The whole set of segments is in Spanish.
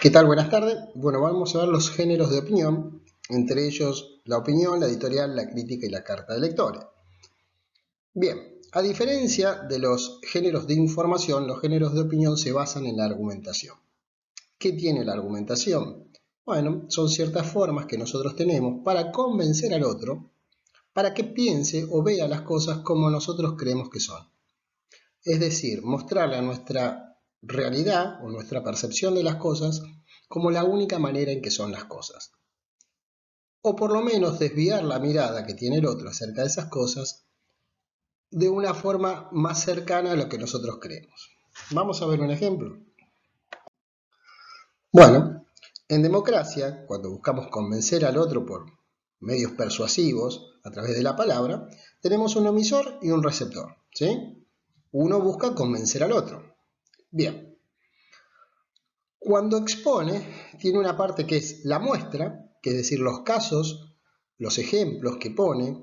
¿Qué tal? Buenas tardes. Bueno, vamos a ver los géneros de opinión, entre ellos la opinión, la editorial, la crítica y la carta de lectores. Bien, a diferencia de los géneros de información, los géneros de opinión se basan en la argumentación. ¿Qué tiene la argumentación? Bueno, son ciertas formas que nosotros tenemos para convencer al otro, para que piense o vea las cosas como nosotros creemos que son. Es decir, mostrarle a nuestra realidad o nuestra percepción de las cosas como la única manera en que son las cosas. O por lo menos desviar la mirada que tiene el otro acerca de esas cosas de una forma más cercana a lo que nosotros creemos. Vamos a ver un ejemplo. Bueno, en democracia, cuando buscamos convencer al otro por medios persuasivos, a través de la palabra, tenemos un emisor y un receptor, ¿sí? Uno busca convencer al otro. Bien, cuando expone, tiene una parte que es la muestra, que es decir, los casos, los ejemplos que pone,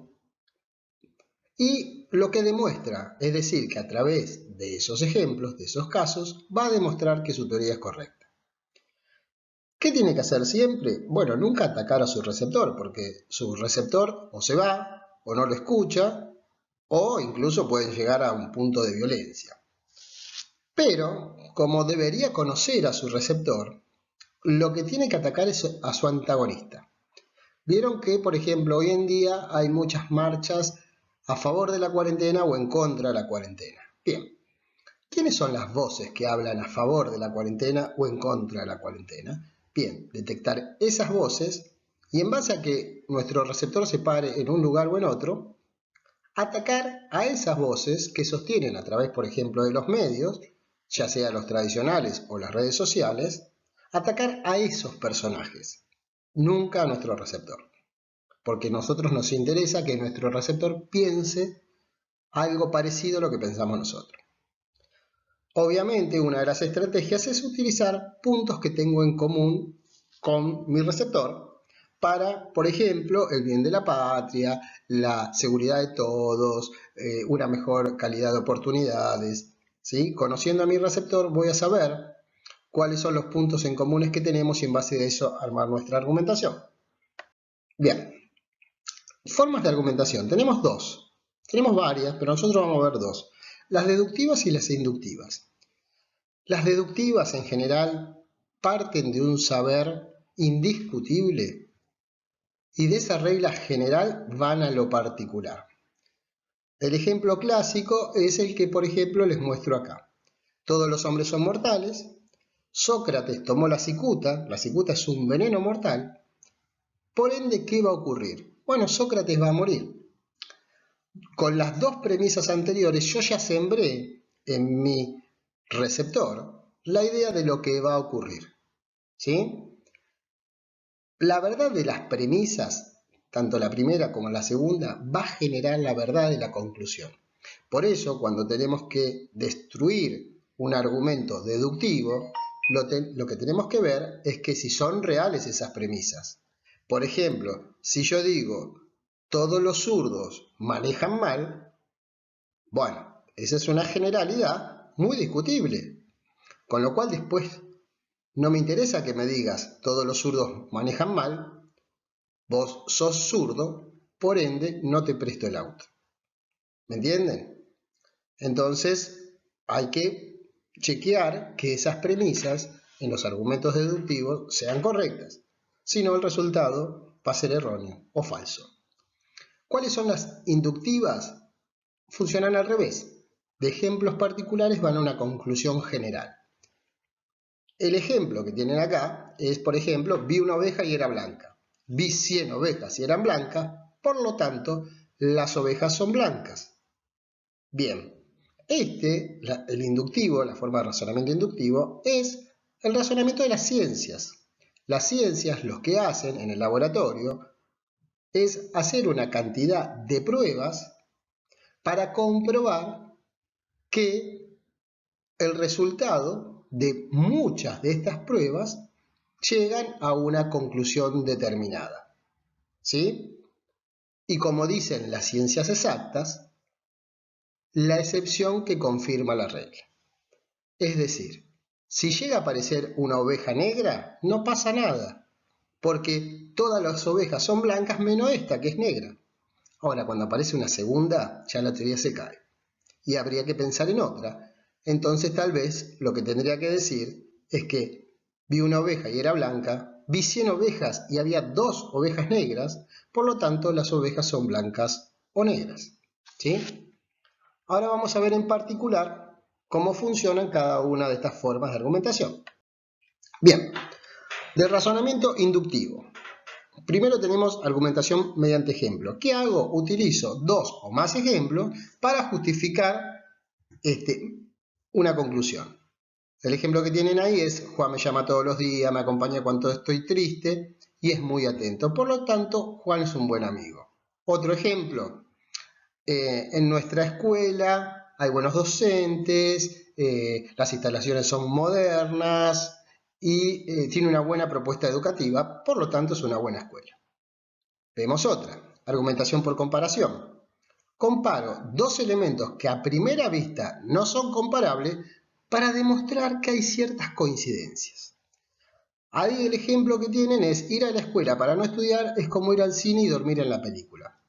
y lo que demuestra, es decir, que a través de esos ejemplos, de esos casos, va a demostrar que su teoría es correcta. ¿Qué tiene que hacer siempre? Bueno, nunca atacar a su receptor, porque su receptor o se va, o no lo escucha, o incluso pueden llegar a un punto de violencia. Pero, como debería conocer a su receptor, lo que tiene que atacar es a su antagonista. Vieron que, por ejemplo, hoy en día hay muchas marchas a favor de la cuarentena o en contra de la cuarentena. Bien, ¿quiénes son las voces que hablan a favor de la cuarentena o en contra de la cuarentena? Bien, detectar esas voces y en base a que nuestro receptor se pare en un lugar o en otro, atacar a esas voces que sostienen a través, por ejemplo, de los medios, ya sea los tradicionales o las redes sociales, atacar a esos personajes, nunca a nuestro receptor, porque a nosotros nos interesa que nuestro receptor piense algo parecido a lo que pensamos nosotros. Obviamente, una de las estrategias es utilizar puntos que tengo en común con mi receptor para, por ejemplo, el bien de la patria, la seguridad de todos, una mejor calidad de oportunidades, ¿sí? Conociendo a mi receptor voy a saber cuáles son los puntos en comunes que tenemos y en base a eso armar nuestra argumentación. Bien, formas de argumentación. Tenemos dos. Tenemos varias, pero nosotros vamos a ver dos. Las deductivas y las inductivas. Las deductivas en general parten de un saber indiscutible y de esa regla general van a lo particular. El ejemplo clásico es el que, por ejemplo, les muestro acá. Todos los hombres son mortales. Sócrates tomó la cicuta es un veneno mortal. Por ende, ¿qué va a ocurrir? Bueno, Sócrates va a morir. Con las dos premisas anteriores yo ya sembré en mi receptor la idea de lo que va a ocurrir, ¿sí? La verdad de las premisas, tanto la primera como la segunda, va a generar la verdad de la conclusión. Por eso, cuando tenemos que destruir un argumento deductivo, lo que tenemos que ver es que si son reales esas premisas. Por ejemplo, si yo digo, todos los zurdos manejan mal, bueno, esa es una generalidad muy discutible. Con lo cual después no me interesa que me digas, todos los zurdos manejan mal, vos sos zurdo, por ende no te presto el auto. ¿Me entienden? Entonces hay que chequear que esas premisas en los argumentos deductivos sean correctas. Si no, el resultado va a ser erróneo o falso. ¿Cuáles son las inductivas? Funcionan al revés. De ejemplos particulares van a una conclusión general. El ejemplo que tienen acá es, por ejemplo, vi una oveja y era blanca. Vi 100 ovejas y eran blancas, por lo tanto, las ovejas son blancas. Bien, el inductivo, la forma de razonamiento inductivo, es el razonamiento de las ciencias. Las ciencias lo que hacen en el laboratorio es hacer una cantidad de pruebas para comprobar que el resultado de muchas de estas pruebas llegan a una conclusión determinada, ¿sí? Y como dicen las ciencias exactas, la excepción que confirma la regla. Es decir, Si llega a aparecer una oveja negra, no pasa nada, porque todas las ovejas son blancas menos esta, que es negra. Ahora, cuando aparece una segunda, ya la teoría se cae. Y habría que pensar en otra. Entonces, tal vez, lo que tendría que decir es que vi una oveja y era blanca, vi 100 ovejas y había 2 ovejas negras, por lo tanto, las ovejas son blancas o negras. ¿Sí? Ahora vamos a ver en particular cómo funcionan cada una de estas formas de argumentación. Bien, del razonamiento inductivo. Primero tenemos argumentación mediante ejemplos. ¿Qué hago? Utilizo 2 o más ejemplos para justificar una conclusión. El ejemplo que tienen ahí es: Juan me llama todos los días, me acompaña cuando estoy triste y es muy atento. Por lo tanto, Juan es un buen amigo. Otro ejemplo: en nuestra escuela hay buenos docentes, las instalaciones son modernas y tiene una buena propuesta educativa, por lo tanto es una buena escuela. Vemos otra, argumentación por comparación. Comparo 2 elementos que a primera vista no son comparables para demostrar que hay ciertas coincidencias. Ahí el ejemplo que tienen es: ir a la escuela para no estudiar es como ir al cine y dormir en la película.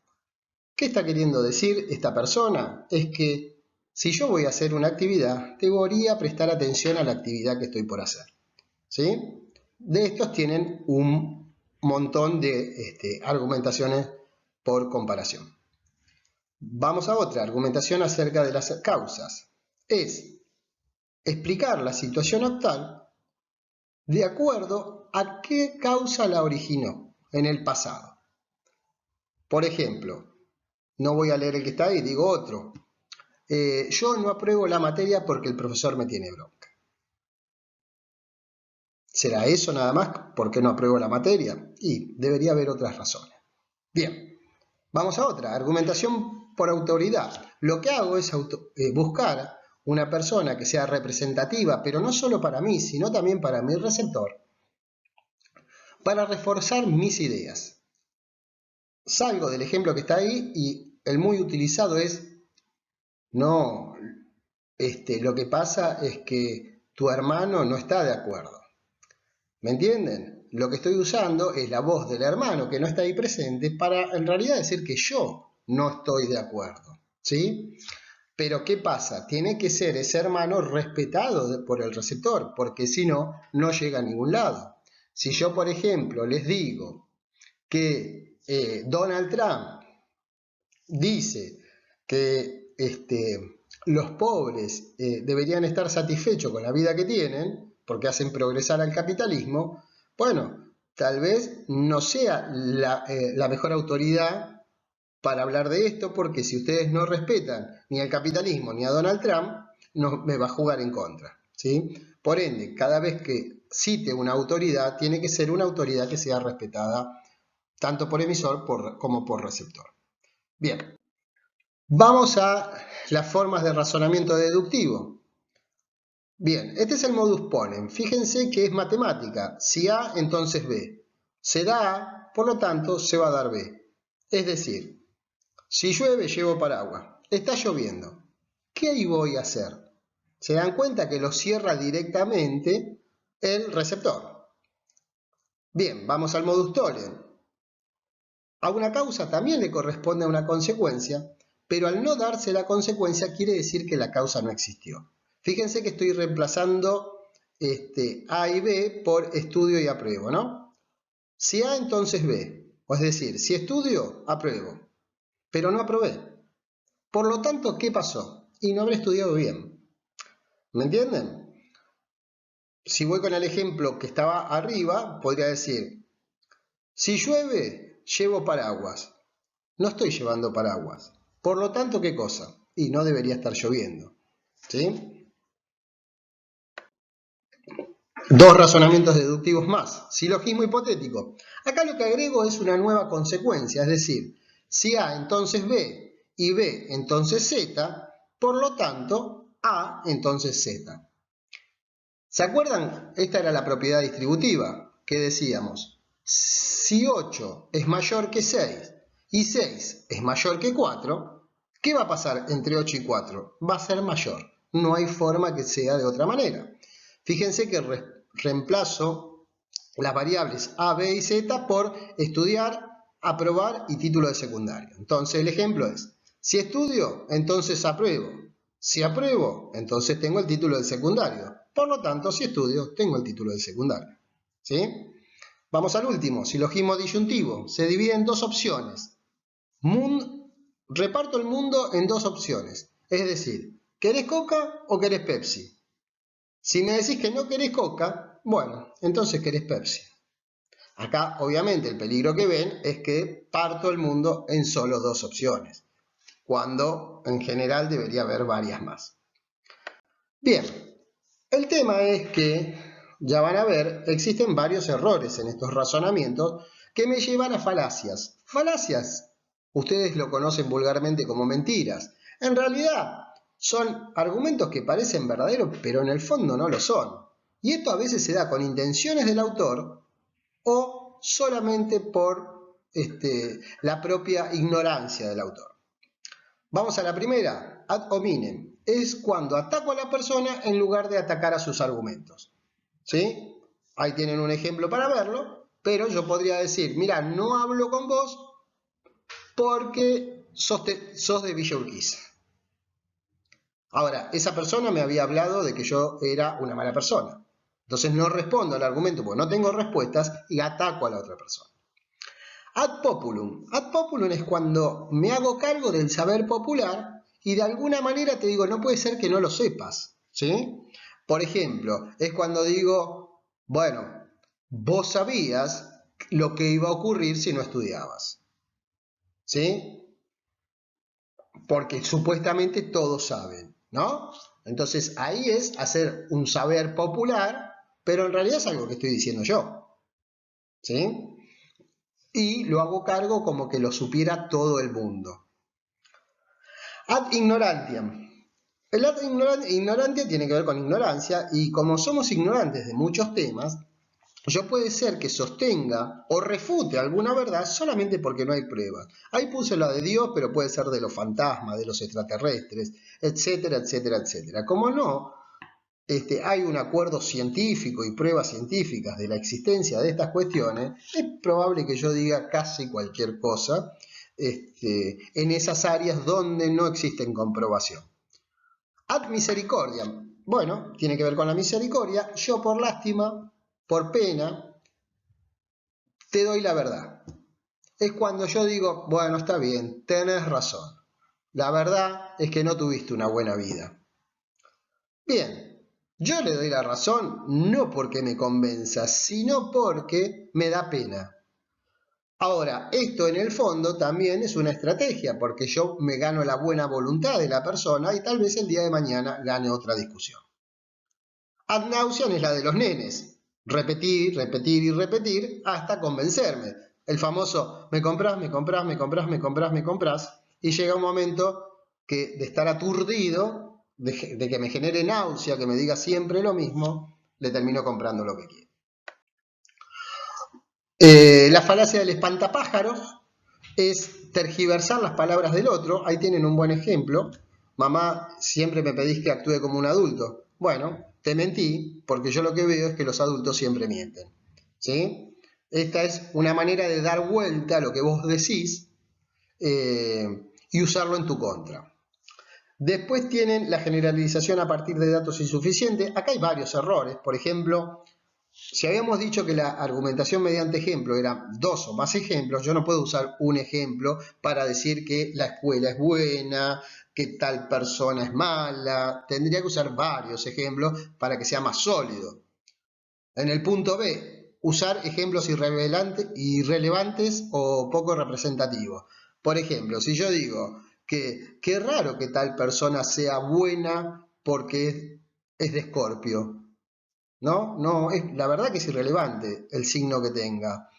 ¿Qué está queriendo decir esta persona? Es que si yo voy a hacer una actividad, debería prestar atención a la actividad que estoy por hacer. ¿Sí? De estos tienen un montón de argumentaciones por comparación. Vamos a otra, argumentación acerca de las causas. Es explicar la situación actual de acuerdo a qué causa la originó en el pasado. Por ejemplo, no voy a leer el que está ahí, digo otro. Yo no apruebo la materia porque el profesor me tiene bronca. ¿Será eso nada más? ¿Por qué no apruebo la materia? Y debería haber otras razones. Bien, vamos a otra, argumentación por autoridad. Lo que hago es buscar una persona que sea representativa, pero no solo para mí, sino también para mi receptor, para reforzar mis ideas. Salgo del ejemplo que está ahí y el muy utilizado es: no, lo que pasa es que tu hermano no está de acuerdo. ¿Me entienden? Lo que estoy usando es la voz del hermano que no está ahí presente para en realidad decir que yo no estoy de acuerdo. ¿Sí? Pero ¿qué pasa? Tiene que ser ese hermano respetado por el receptor, porque si no, no llega a ningún lado. Si yo, por ejemplo, les digo que Donald Trump dice que los pobres deberían estar satisfechos con la vida que tienen porque hacen progresar al capitalismo, bueno, tal vez no sea la mejor autoridad para hablar de esto, porque si ustedes no respetan ni al capitalismo ni a Donald Trump, no, me va a jugar en contra. ¿Sí? Por ende, cada vez que cite una autoridad, tiene que ser una autoridad que sea respetada tanto por emisor como por receptor. Bien, vamos a las formas de razonamiento deductivo. Bien, este es el modus ponens. Fíjense que es matemática. Si A, entonces B. Se da A, por lo tanto, se va a dar B. Es decir, si llueve, llevo paraguas. Está lloviendo. ¿Qué voy a hacer? Se dan cuenta que lo cierra directamente el receptor. Bien, vamos al modus tollens. A una causa también le corresponde una consecuencia, pero al no darse la consecuencia quiere decir que la causa no existió. Fíjense que estoy reemplazando A y B por estudio y apruebo, ¿no? Si A, entonces B. Es decir, si estudio, apruebo, pero no aprobé. Por lo tanto, ¿qué pasó? Y no habré estudiado bien. ¿Me entienden? Si voy con el ejemplo que estaba arriba, podría decir: si llueve, llevo paraguas. No estoy llevando paraguas. Por lo tanto, ¿qué cosa? Y no debería estar lloviendo. ¿Sí? 2 razonamientos deductivos más. Silogismo hipotético. Acá lo que agrego es una nueva consecuencia, es decir, si A entonces B y B entonces Z, por lo tanto A entonces Z. ¿Se acuerdan? Esta era la propiedad distributiva que decíamos: si 8 es mayor que 6 y 6 es mayor que 4, ¿qué va a pasar entre 8 y 4? Va a ser mayor. No hay forma que sea de otra manera. Fíjense que reemplazo las variables A, B y Z por estudiar, aprobar y título de secundario. Entonces el ejemplo es, si estudio, entonces apruebo. Si apruebo, entonces tengo el título del secundario. Por lo tanto, si estudio, tengo el título del secundario. ¿Sí? Vamos al último, silogismo disyuntivo. Se divide en dos opciones. Reparto el mundo en dos opciones. Es decir, ¿querés Coca o querés Pepsi? Si me decís que no querés Coca, bueno, entonces querés Pepsi. Acá, obviamente, el peligro que ven es que parto el mundo en solo dos opciones, cuando en general debería haber varias más. Bien, el tema es que, ya van a ver, existen varios errores en estos razonamientos que me llevan a falacias. Falacias, ustedes lo conocen vulgarmente como mentiras. En realidad, son argumentos que parecen verdaderos, pero en el fondo no lo son. Y esto a veces se da con intenciones del autor o solamente por la propia ignorancia del autor. Vamos a la primera, ad hominem. Es cuando ataco a la persona en lugar de atacar a sus argumentos. ¿Sí? Ahí tienen un ejemplo para verlo, pero yo podría decir, mira, no hablo con vos porque sos de Villa Urquiza. Ahora, esa persona me había hablado de que yo era una mala persona. Entonces no respondo al argumento porque no tengo respuestas y ataco a la otra persona. Ad populum. Ad populum es cuando me hago cargo del saber popular y de alguna manera te digo, no puede ser que no lo sepas. ¿Sí? Por ejemplo, es cuando digo, bueno, vos sabías lo que iba a ocurrir si no estudiabas. ¿Sí? Porque supuestamente todos saben, ¿no? Entonces ahí es hacer un saber popular, pero en realidad es algo que estoy diciendo yo. ¿Sí? Y lo hago cargo como que lo supiera todo el mundo. Ad ignorantiam. El ad ignorantia tiene que ver con ignorancia y como somos ignorantes de muchos temas, yo puede ser que sostenga o refute alguna verdad solamente porque no hay pruebas. Ahí puse la de Dios, pero puede ser de los fantasmas, de los extraterrestres, etcétera, etcétera, etcétera. Como no hay un acuerdo científico y pruebas científicas de la existencia de estas cuestiones, es probable que yo diga casi cualquier cosa en esas áreas donde no existen comprobación. Ad misericordiam. Bueno, tiene que ver con la misericordia. Yo por lástima, por pena, te doy la verdad. Es cuando yo digo, bueno, está bien, tenés razón. La verdad es que no tuviste una buena vida. Bien, yo le doy la razón no porque me convenza, sino porque me da pena. Ahora, esto en el fondo también es una estrategia, porque yo me gano la buena voluntad de la persona y tal vez el día de mañana gane otra discusión. Ad nauseam es la de los nenes. Repetir, repetir y repetir hasta convencerme. El famoso me compras, me compras, me compras, me compras, me compras. Y llega un momento que de estar aturdido, de que me genere náusea, que me diga siempre lo mismo, le termino comprando lo que quiero. La falacia del espantapájaros es tergiversar las palabras del otro. Ahí tienen un buen ejemplo. Mamá, siempre me pedís que actúe como un adulto. Bueno, te mentí porque yo lo que veo es que los adultos siempre mienten. ¿Sí? Esta es una manera de dar vuelta a lo que vos decís y usarlo en tu contra. Después tienen la generalización a partir de datos insuficientes. Acá hay varios errores. Por ejemplo, si habíamos dicho que la argumentación mediante ejemplo era dos o más ejemplos, yo no puedo usar un ejemplo para decir que la escuela es buena, que tal persona es mala. Tendría que usar varios ejemplos para que sea más sólido. En el punto B, usar ejemplos irrelevantes o poco representativos. Por ejemplo, si yo digo que qué raro que tal persona sea buena porque es de Escorpio. ¿No? No, la verdad que es irrelevante el signo que tenga.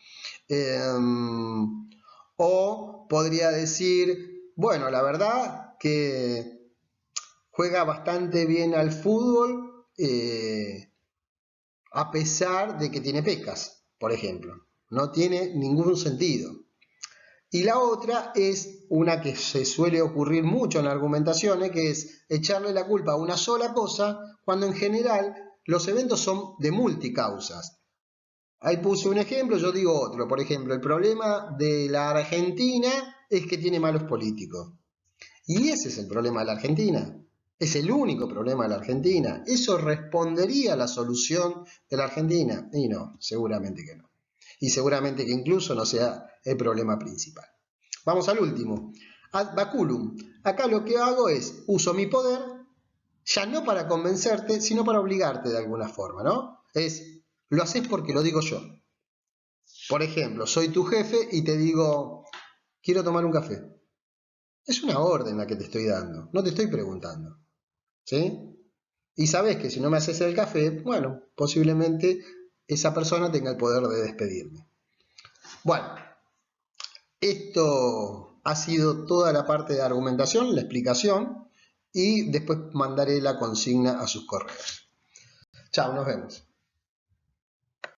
O podría decir, bueno, la verdad que juega bastante bien al fútbol a pesar de que tiene pecas, por ejemplo. No tiene ningún sentido. Y la otra es una que se suele ocurrir mucho en argumentaciones, que es echarle la culpa a una sola cosa, cuando en general los eventos son de multicausas. Ahí puse un ejemplo, yo digo otro. Por ejemplo, el problema de la Argentina es que tiene malos políticos. Y ese es el problema de la Argentina. Es el único problema de la Argentina. ¿Eso respondería a la solución de la Argentina? Y no, seguramente que no. Y seguramente que incluso no sea el problema principal. Vamos al último. Ad baculum. Acá lo que hago es, uso mi poder, ya no para convencerte, sino para obligarte de alguna forma, ¿no? Lo haces porque lo digo yo. Por ejemplo, soy tu jefe y te digo, quiero tomar un café. Es una orden la que te estoy dando, no te estoy preguntando. ¿Sí? Y sabes que si no me haces el café, bueno, posiblemente esa persona tenga el poder de despedirme. Bueno, esto ha sido toda la parte de argumentación, la explicación, y después mandaré la consigna a sus correos. Chao, nos vemos.